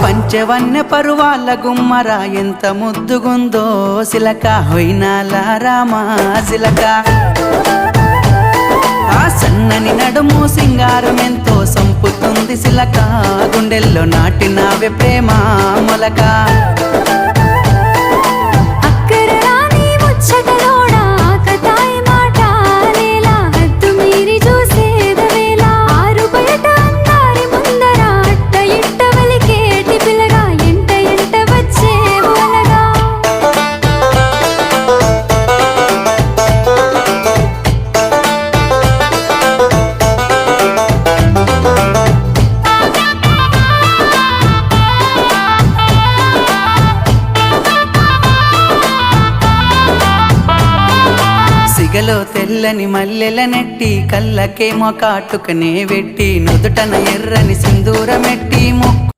పంచవన్య పరువాల గుమ్మరా ఎంత ముద్దుగుందో సిలక హొయినాల రామా సిలక ఆ సన్నని నడుము సింగారం ఎంతో సంపుతుంది సిలక గుండెల్లో నాటినావే ప్రేమ మొలక సిగలో తెల్లని మల్లెల నెట్టి కళ్ళకేమో కాటుకనే వెట్టి నుదుటన ఎర్రని సింధూరమెట్టి ముక్కు